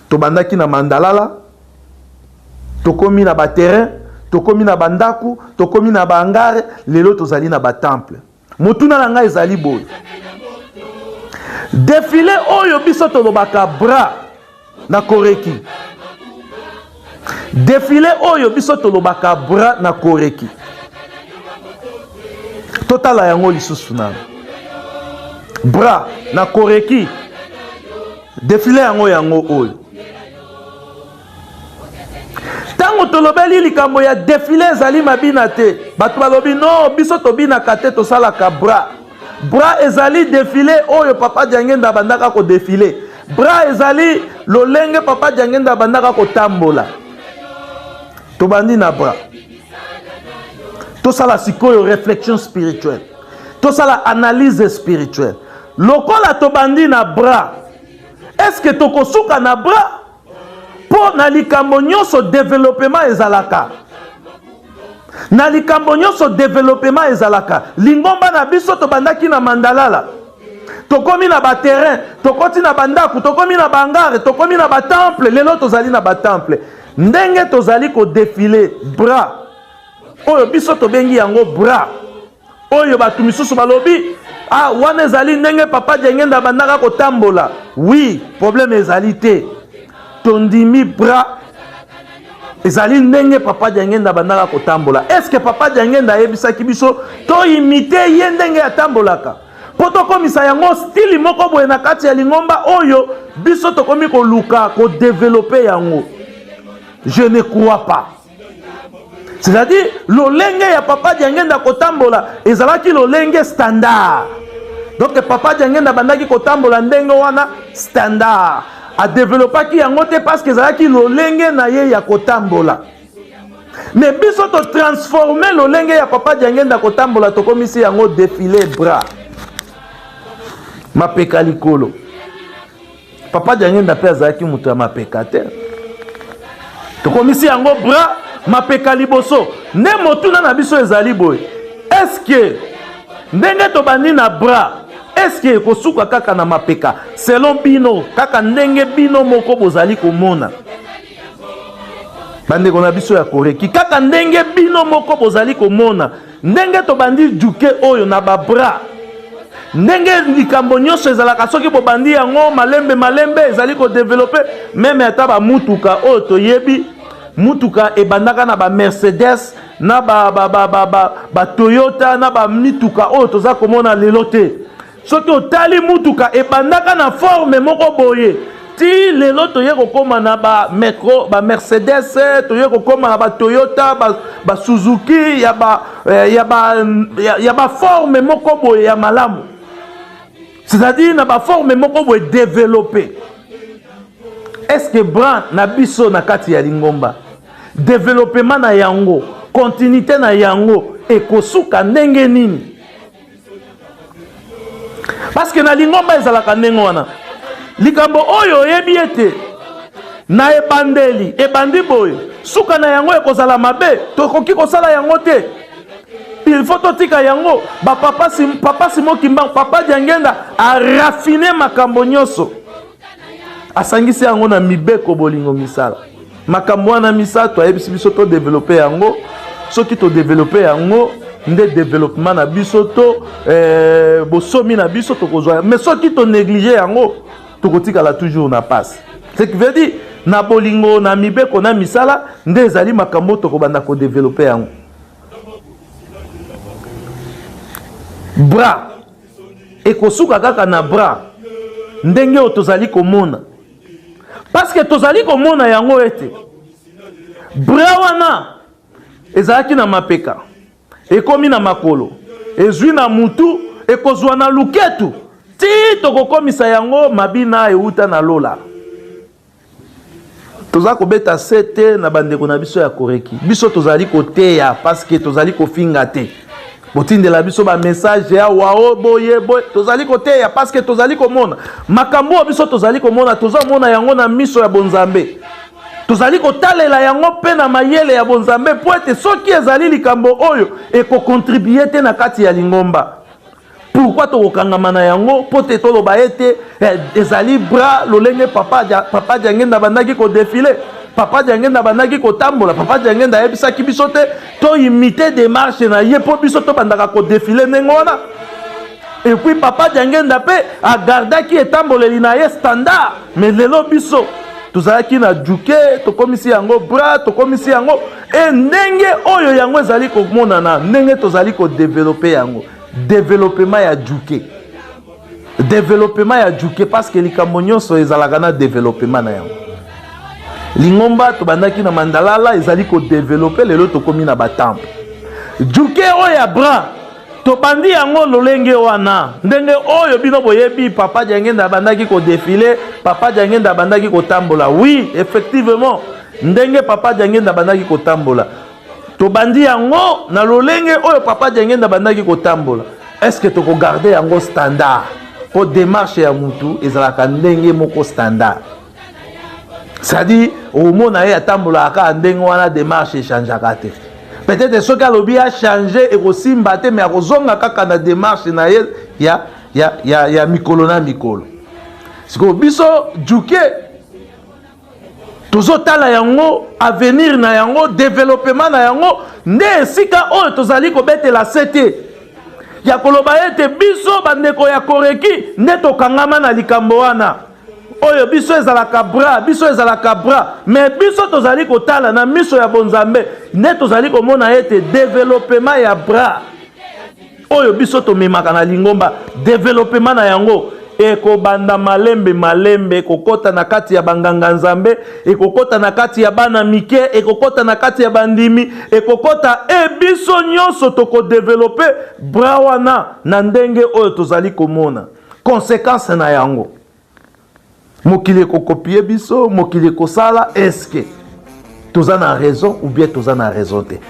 tobandaki na mandalala, tokomi na ba terrain, tokomi na bandaku, tokomi na bangare, lelo tozali na ba temple. Motuna na ngai ezali boy. Défilé oyo biso tolobaka bra na koreki. Défilé oyo biso tolobaka bra na koreki. Totala yango lisusu na. Bra na koreki. Défilé yango oyo. Tango tolobeli likambo ya défilé ezali mabina te. Bato balobi no biso tobina kate tosalaka bra. Bra ezali défilé oyo papa Diangenda bandaka ko défilé. Bra ezali lolenge papa Diangenda bandaka ko tambola. Tobandi na bra. Tosala sikoyo réflexion spirituelle. Tosala analyse spirituelle. Lokola tobandi na bra. Est-ce que tokosuka na bra? Po na likambo nyonso développement ezalaka. Na likambo nyonso développement ezalaka. Lingomba na biso tobandaki na mandalala. Tokomi na ba terrain, tokoti na bandaku, tokomi na bangare, tokomi na ba temple, lelo tozali na ba temple. Ndenge tozali ko défiler bras. Oyo biso tobengi yango bras. Oyo batu misusu balobi, ah wana ezali ndenge papa Diangenda bandaka ko tambola. Oui, problème ezali te. Tondimi bras ezali ndenge papa Diangenda bandaka ko tambola. Est-ce que papa Diangenda yebisaki biso to imiter ye ndenge atambolaka? Poto komisa yango style moko boye na kati ya lingomba oyo biso tokomi ko luka ko développer yango. Je ne crois pas. C'est-à-dire lolenge ya papa Diangenda ko tambola ezalaki lolenge standard. Donc papa Diangenda bandaki ko tambola ndenge wana standard. A développé qui yango te parce que ezalaki lolenge na ye ya ko tambola. Mais biso to transformer lolenge ya papa Diangenda ko tambola to komisi yango défilé bras. Mapeka likolo. Papa Diangenda pe azalaki mutu ya mapeka te. To komisi yango bras mapeka liboso. Ne motuna na biso ezali boy. Est-ce que ndenge to bandi na bras? Est-ce que kosuka kaka na mapeka? Selon bino kaka ndenge bino moko bozali komona. Bande kona biso ya koreki kaka ndenge bino moko bozali komona. Ndenge to bandi juke oyo na ba bras. Ndenge likambo nyonso ezalaka soki bo bandi yango malembe ezali ko développer même ata ba mutuka oyo toyebi mutuka ebandaka na ba Mercedes na ba Toyota na ba mituka oyo toza komona lelo te. Soki otali mutuka ebandaka na forme moko boye ti lelo toye kokoma na ba metro ba Mercedes toye kokoma na ba Toyota ba Suzuki ya ba forme moko boye ya malamu. C'est-à-dire na ba forme moko boye développé. Est-ce que bran na biso na kati ya lingomba développement na yango continuité na yango ekosuka ndenge nini? Parce que na lingomba ezalaka ndenge wana likambo oyo yebi ete na ebandi boye suka na yango ekozala mabe tokoki kosala yango te. Il faut totika yango ba papa Simon Kimbangu papa Diangenda a raffiné makambo nyonso asangisi yango na mibeko bolingo misala makambo wana misato ayebisi biso to développer yango soki to développer yango nde développement na biso to bosomi na biso to kozwa mais soki to négliger yango to kotika la toujours na passe. Ce qui veut dire na bolingo na mibeko na misala nde ezali makambo to ko banda ko développer yango. Bras ekosuka kaka na bras ndenge o tozali komona parce que tozali komona yango ete bras wana ezalaki na mapeka ekomi na makolo ezwi na mutu ekozwa na luketu ti tokokomisa yango mabina euta na lola. Toza kobeta sete na bandeko na biso ya koreki biso tozali koteya parce que tozali kofinga te. Botinde la biso ba message ya wao boye boye tozali koteya parce que tozali komona makambo biso tozali komona tozamona yango na miso ya bonzambe tozali kotalela yango pe na mayele ya bonzambe po ete soki ezali likambo oyo eko contribuer te na kati ya lingomba Pourquoi tokokangama na yango po te toloba ete ezali bras lolenge papa Diangenda bandaki ko défiler, papa Diangenda bandaki ko tambola, papa Diangenda yebisaki biso te to imiter démarche na ye po biso to bandaka ko défiler nengona. Et puis papa Diangenda pe a gardaki etamboleli na ye standard, mais lelo biso tozalaki na juke tokomisi yango bras tokomisi yango e ndenge oyo yango ezali komonana ndenge tozali ko développer yango. Développement ya juke, développement ya juke parce que likambo nyonso ezalaka na développement na yango. Lingomba tobandaki na Mandalala ezali ko développer lelo tokomi na batambe juke oyo ya bras tobandi yango lolenge wana ndenge oyo bino boyebi papa Diangenda bandaki ko défiler, papa Diangenda bandaki ko tambola. Oui, effectivement ndenge papa Diangenda bandaki ko tambola tobandi yango na lolenge oyo papa Diangenda bandaki ko tambola. Est-ce que toko garder yango standard pour démarche ya mutu ezalaka ndenge moko standard? C'est-à-dire au mona ya tambola aka ndenge wana démarche changeaka te. Peut-être ce que lobi a changé et aussi mbaté mais akozonga kaka na démarche na ye ya mikolo na mikolo. Siko biso juke tozotala yango avenir na yango développement na yango nde esika oyo tozali kobetela sete ya koloba ete biso bandeko ya koreki nde tokangama na likambo wana oyo biso ezalaka bras mais biso tozali kotala na miso ya bonzambe nde tozali komona ete développement ya bras oyo biso tomemaka na Lingomba développement na yango ekobanda malembe ekokota na kati ya banganga nzambe, ekokota na kati ya bana mike, ekokota na kati ya bandimi, ekokota biso nyonso toko développer bras wana na ndenge oyo tozali komona. Conséquence na yango mokili ekokopie biso, mokili ekosala, eske toza na raison ou bien toza na raison te?